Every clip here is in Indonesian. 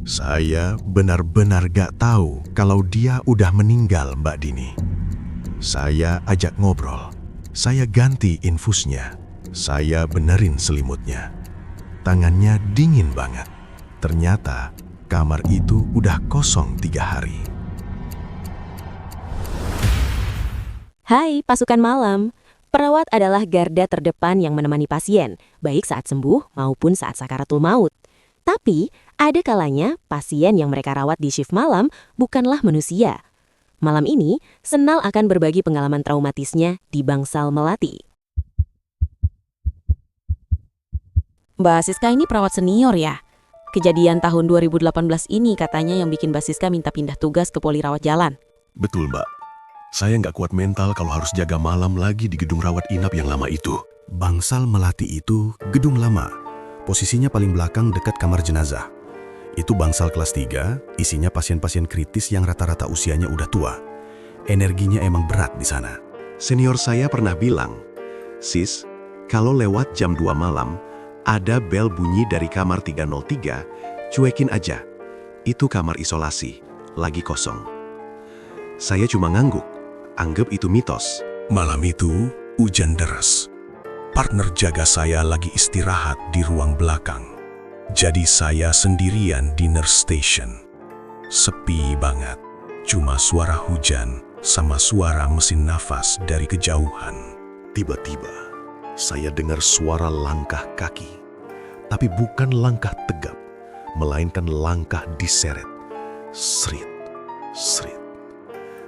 Saya benar-benar gak tahu kalau dia udah meninggal, Mbak Dini. Saya ajak ngobrol. Saya ganti infusnya. Saya benerin selimutnya. Tangannya dingin banget. Ternyata kamar itu udah kosong 3 hari. Hai pasukan malam, perawat adalah garda terdepan yang menemani pasien, baik saat sembuh maupun saat sakaratul maut. Tapi, ada kalanya pasien yang mereka rawat di shift malam bukanlah manusia. Malam ini, Senal akan berbagi pengalaman traumatisnya di Bangsal Melati. Mbak Siska ini perawat senior ya? Kejadian tahun 2018 ini katanya yang bikin Mbak Siska minta pindah tugas ke Poli Rawat Jalan. Betul, Mbak. Saya nggak kuat mental kalau harus jaga malam lagi di gedung rawat inap yang lama itu. Bangsal Melati itu gedung lama. Posisinya paling belakang dekat kamar jenazah. Itu bangsal kelas 3, isinya pasien-pasien kritis yang rata-rata usianya udah tua. Energinya emang berat di sana. Senior saya pernah bilang, "Sis, kalau lewat jam 2 malam, ada bel bunyi dari kamar 303, cuekin aja. Itu kamar isolasi, lagi kosong." Saya cuma ngangguk, anggap itu mitos. Malam itu, hujan deras. Partner jaga saya lagi istirahat di ruang belakang. Jadi saya sendirian di nurse station. Sepi banget. Cuma suara hujan sama suara mesin nafas dari kejauhan. Tiba-tiba, saya dengar suara langkah kaki. Tapi bukan langkah tegap, melainkan langkah diseret. Srit, srit.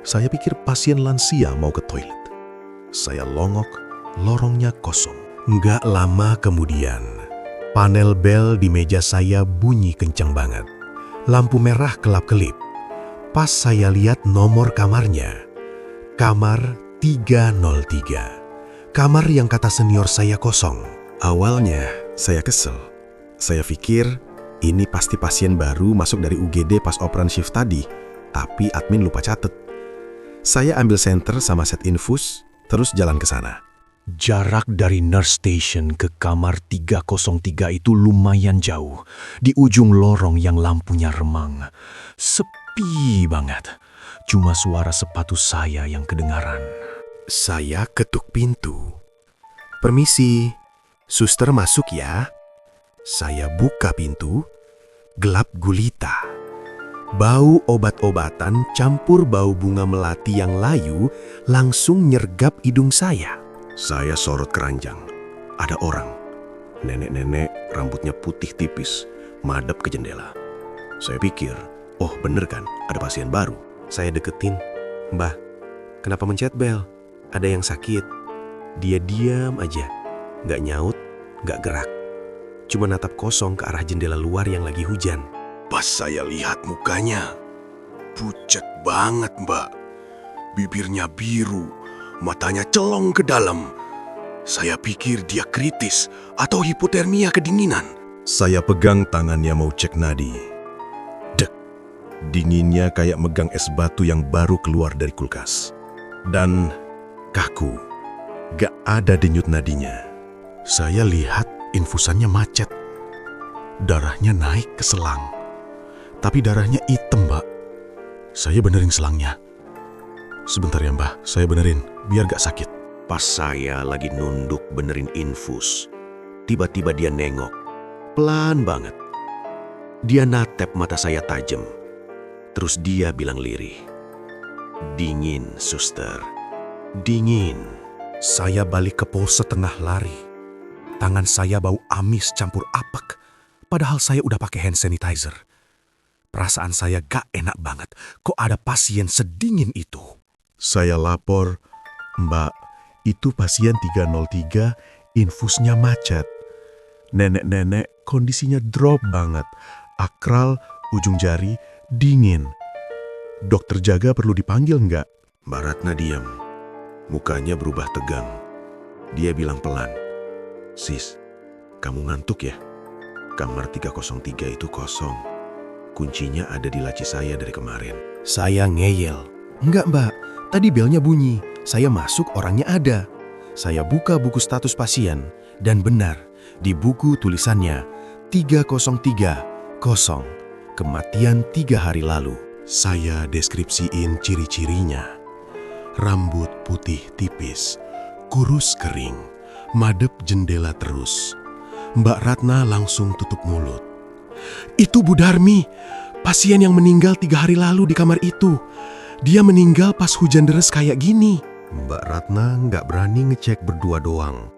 Saya pikir pasien lansia mau ke toilet. Saya longok, lorongnya kosong. Nggak lama kemudian, panel bel di meja saya bunyi kencang banget. Lampu merah kelap-kelip. Pas saya lihat nomor kamarnya, kamar 303. Kamar yang kata senior saya kosong. Awalnya saya kesel. Saya pikir ini pasti pasien baru masuk dari UGD pas operan shift tadi, tapi admin lupa catet. Saya ambil senter sama set infus, terus jalan ke sana. Jarak dari nurse station ke kamar 303 itu lumayan jauh. Di ujung lorong yang lampunya remang. Sepi banget. Cuma suara sepatu saya yang kedengaran. Saya ketuk pintu. "Permisi, suster masuk ya?" Saya buka pintu, gelap gulita. Bau obat-obatan campur bau bunga melati yang layu langsung nyergap hidung saya. Saya sorot keranjang. Ada orang. Nenek-nenek rambutnya putih tipis, madep ke jendela. Saya pikir, oh bener kan, ada pasien baru. Saya deketin. "Mbah, kenapa mencet bel? Ada yang sakit?" Dia diam aja, nggak nyaut, nggak gerak. Cuma natap kosong ke arah jendela luar yang lagi hujan. Pas saya lihat mukanya, pucat banget, Mbak. Bibirnya biru, matanya celong ke dalam. Saya pikir dia kritis atau hipotermia kedinginan. Saya pegang tangannya mau cek nadi. Dek, dinginnya kayak megang es batu yang baru keluar dari kulkas. Dan kaku, gak ada denyut nadinya. Saya lihat infusannya macet. Darahnya naik ke selang. Tapi darahnya hitam, Mbak. Saya benerin selangnya. "Sebentar ya, Mbah, saya benerin, biar gak sakit." Pas saya lagi nunduk benerin infus, tiba-tiba dia nengok. Pelan banget. Dia natep mata saya tajam. Terus dia bilang lirih, "Dingin, suster. Dingin." Saya balik ke pos setengah lari. Tangan saya bau amis campur apek. Padahal saya udah pakai hand sanitizer. Perasaan saya gak enak banget. Kok ada pasien sedingin itu? Saya lapor, "Mbak, itu pasien 303, infusnya macet. Nenek-nenek kondisinya drop banget. Akral, ujung jari, dingin. Dokter jaga perlu dipanggil nggak?" Mbak Ratna diam. Mukanya berubah tegang. Dia bilang pelan, "Sis, kamu ngantuk ya? Kamar 303 itu kosong. Kuncinya ada di laci saya dari kemarin." Saya ngeyel. "Enggak, Mbak. Tadi belnya bunyi. Saya masuk, orangnya ada." Saya buka buku status pasien. Dan benar, di buku tulisannya 303 kosong. kematian 3 hari lalu. Saya deskripsiin ciri-cirinya. Rambut putih tipis, kurus kering, madep jendela terus. Mbak Ratna langsung tutup mulut. Itu Bu Darmi, pasien yang meninggal 3 hari lalu di kamar itu. Dia meninggal pas hujan deras kayak gini. Mbak Ratna nggak berani ngecek berdua doang.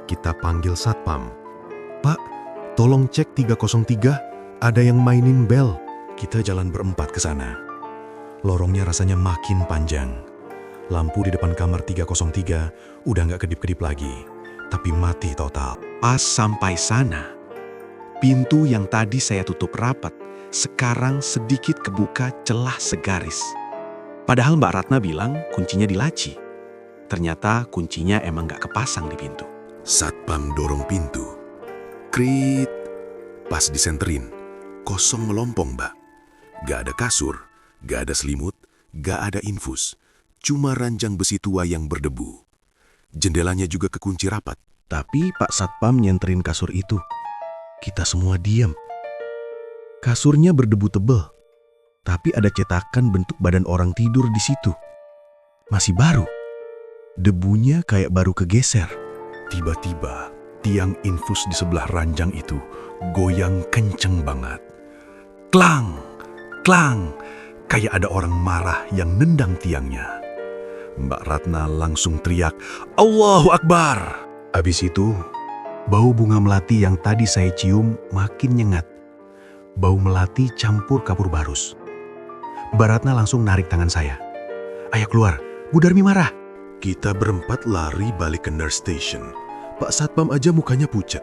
Kita panggil satpam. Pak, tolong cek 303, ada yang mainin bel. Kita jalan berempat ke sana. Lorongnya rasanya makin panjang. Lampu di depan kamar 303 udah nggak kedip-kedip lagi, tapi mati total. Pas sampai sana, pintu yang tadi saya tutup rapat sekarang sedikit kebuka celah segaris. Padahal Mbak Ratna bilang kuncinya di laci. Ternyata kuncinya emang nggak kepasang di pintu. Satpam dorong pintu. Krit. Pas disenterin, kosong melompong, Mbak. Gak ada kasur, gak ada selimut, gak ada infus. Cuma ranjang besi tua yang berdebu. Jendelanya juga kekunci rapat. Tapi Pak Satpam nyenterin kasur itu. Kita semua diam. Kasurnya berdebu tebel, tapi ada cetakan bentuk badan orang tidur di situ. Masih baru. Debunya kayak baru kegeser. Tiba-tiba, tiang infus di sebelah ranjang itu goyang kenceng banget. Klang, klang, kayak ada orang marah yang nendang tiangnya. Mbak Ratna langsung teriak, Allahu Akbar! Habis itu, bau bunga melati yang tadi saya cium makin nyengat. Bau melati campur kapur barus. Mbak Ratna langsung narik tangan saya. Ayo keluar, Bu Darmi marah. Kita berempat lari balik ke nurse station. Pak Satpam aja mukanya pucat.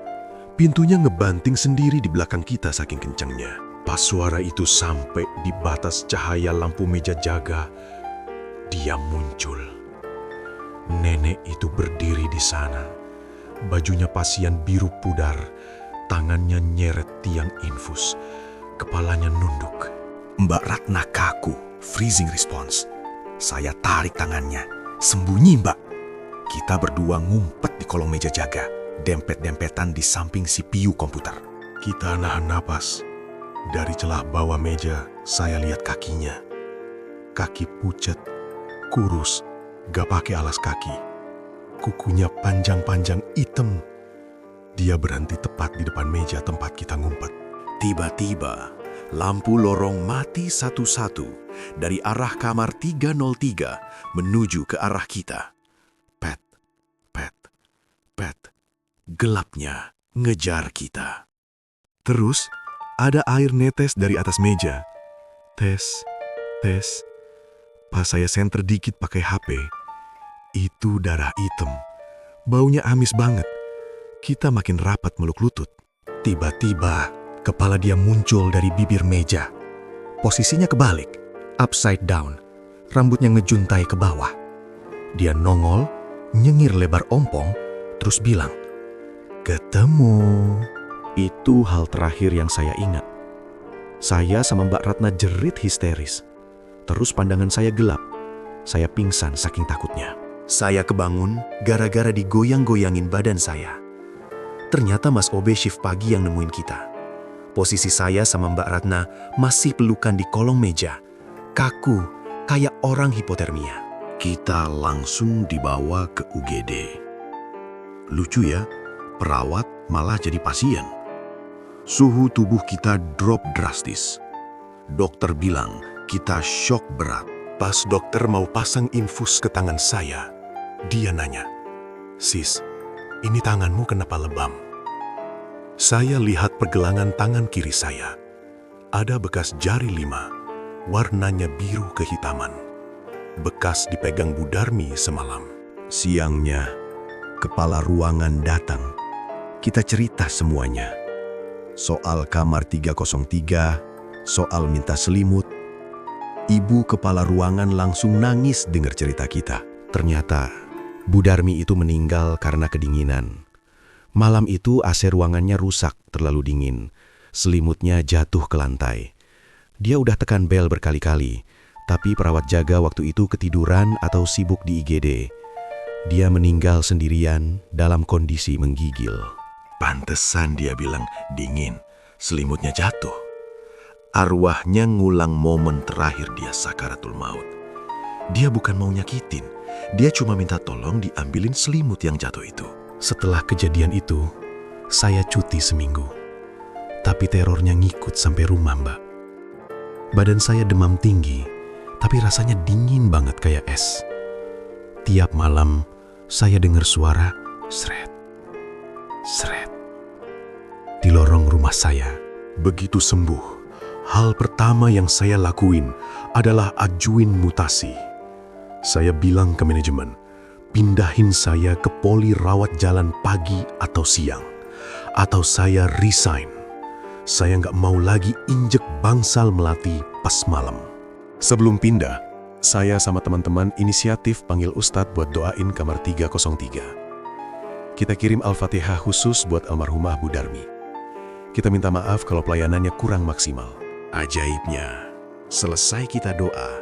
Pintunya ngebanting sendiri di belakang kita saking kencangnya. Pas suara itu sampai di batas cahaya lampu meja jaga, dia muncul. Nenek itu berdiri di sana. Bajunya pasien biru pudar, tangannya nyeret tiang infus, kepalanya nunduk. Mbak Ratna kaku, freezing response. Saya tarik tangannya. Sembunyi, Mbak. Kita berdua ngumpet di kolong meja jaga, dempet-dempetan di samping CPU komputer. Kita nahan napas. Dari celah bawah meja, saya lihat kakinya. Kaki pucat, kurus, gak pakai alas kaki. Kukunya panjang-panjang hitam. Dia berhenti tepat di depan meja tempat kita ngumpet. Tiba-tiba, lampu lorong mati satu-satu dari arah kamar 303 menuju ke arah kita. Pet, pet, pet. Gelapnya ngejar kita. Terus, ada air netes dari atas meja. Tes, tes. Pas saya senter dikit pakai HP, itu darah hitam. Baunya amis banget. Kita makin rapat meluk lutut. Tiba-tiba, kepala dia muncul dari bibir meja. Posisinya kebalik, upside down. Rambutnya ngejuntai ke bawah. Dia nongol, nyengir lebar ompong, terus bilang, "Ketemu." Itu hal terakhir yang saya ingat. Saya sama Mbak Ratna jerit histeris. Terus pandangan saya gelap. Saya pingsan saking takutnya. Saya kebangun gara-gara digoyang-goyangin badan saya. Ternyata Mas Obe shift pagi yang nemuin kita. Posisi saya sama Mbak Ratna masih pelukan di kolong meja. Kaku, kayak orang hipotermia. Kita langsung dibawa ke UGD. Lucu ya, perawat malah jadi pasien. Suhu tubuh kita drop drastis. Dokter bilang kita shock berat. Pas dokter mau pasang infus ke tangan saya, dia nanya, "Sis, ini tanganmu kenapa lebam?" Saya lihat pergelangan tangan kiri saya. Ada bekas jari 5, warnanya biru kehitaman. Bekas dipegang Bu Darmi semalam. Siangnya, kepala ruangan datang. Kita cerita semuanya. Soal kamar 303, soal minta selimut. Ibu kepala ruangan langsung nangis dengar cerita kita. Ternyata, Bu Darmi itu meninggal karena kedinginan. Malam itu AC ruangannya rusak, terlalu dingin. Selimutnya jatuh ke lantai. Dia udah tekan bel berkali-kali, tapi perawat jaga waktu itu ketiduran atau sibuk di IGD. Dia meninggal sendirian dalam kondisi menggigil. Pantesan dia bilang dingin, selimutnya jatuh. Arwahnya ngulang momen terakhir dia sakaratul maut. Dia bukan mau nyakitin, dia cuma minta tolong diambilin selimut yang jatuh itu. Setelah kejadian itu, saya cuti seminggu. Tapi terornya ngikut sampai rumah, Mbak. Badan saya demam tinggi, tapi rasanya dingin banget kayak es. Tiap malam, saya dengar suara sret, sret di lorong rumah saya. Begitu sembuh, hal pertama yang saya lakuin adalah ajuin mutasi. Saya bilang ke manajemen, pindahin saya ke poli rawat jalan pagi atau siang. Atau saya resign. Saya nggak mau lagi injek bangsal melati pas malam. Sebelum pindah, saya sama teman-teman inisiatif panggil Ustadz buat doain kamar 303. Kita kirim Al-Fatihah khusus buat almarhumah Bu Darmi. Kita minta maaf kalau pelayanannya kurang maksimal. Ajaibnya, selesai kita doa,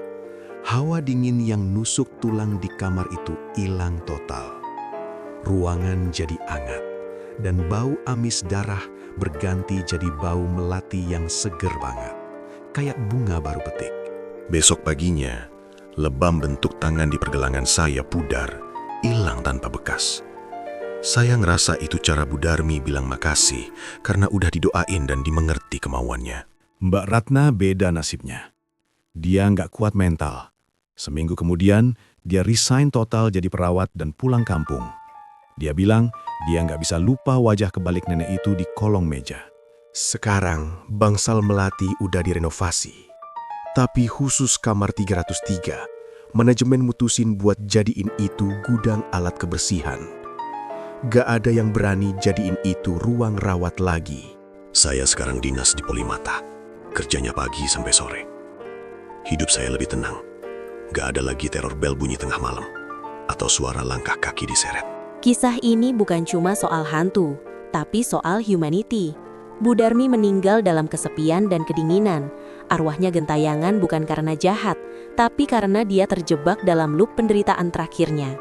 hawa dingin yang nusuk tulang di kamar itu hilang total. Ruangan jadi hangat, dan bau amis darah berganti jadi bau melati yang seger banget, kayak bunga baru petik. Besok paginya, lebam bentuk tangan di pergelangan saya pudar, hilang tanpa bekas. Saya ngerasa itu cara Bu Darmi bilang makasih karena udah didoain dan dimengerti kemauannya. Mbak Ratna beda nasibnya. Dia nggak kuat mental. Seminggu kemudian, dia resign total jadi perawat dan pulang kampung. Dia bilang dia nggak bisa lupa wajah kebalik nenek itu di kolong meja. Sekarang, bangsal melati udah direnovasi. Tapi khusus kamar 303, manajemen mutusin buat jadiin itu gudang alat kebersihan. Gak ada yang berani jadiin itu ruang rawat lagi. Saya sekarang dinas di Polimata, kerjanya pagi sampai sore. Hidup saya lebih tenang. Gak ada lagi teror bel bunyi tengah malam, atau suara langkah kaki diseret. Kisah ini bukan cuma soal hantu, tapi soal humanity. Bu Darmi meninggal dalam kesepian dan kedinginan. Arwahnya gentayangan bukan karena jahat, tapi karena dia terjebak dalam loop penderitaan terakhirnya.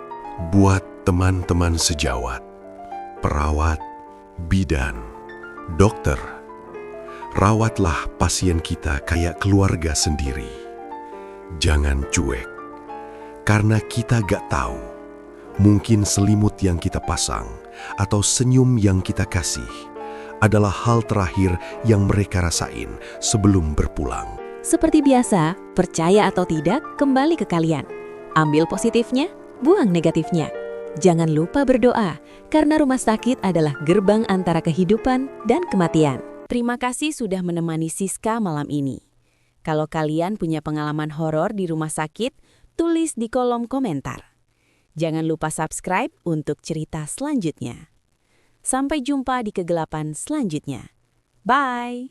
Buat teman-teman sejawat, perawat, bidan, dokter, rawatlah pasien kita kayak keluarga sendiri. Jangan cuek, karena kita gak tahu. Mungkin selimut yang kita pasang atau senyum yang kita kasih adalah hal terakhir yang mereka rasain sebelum berpulang. Seperti biasa, percaya atau tidak, kembali ke kalian. Ambil positifnya, buang negatifnya. Jangan lupa berdoa, karena rumah sakit adalah gerbang antara kehidupan dan kematian. Terima kasih sudah menemani Siska malam ini. Kalau kalian punya pengalaman horor di rumah sakit, tulis di kolom komentar. Jangan lupa subscribe untuk cerita selanjutnya. Sampai jumpa di kegelapan selanjutnya. Bye!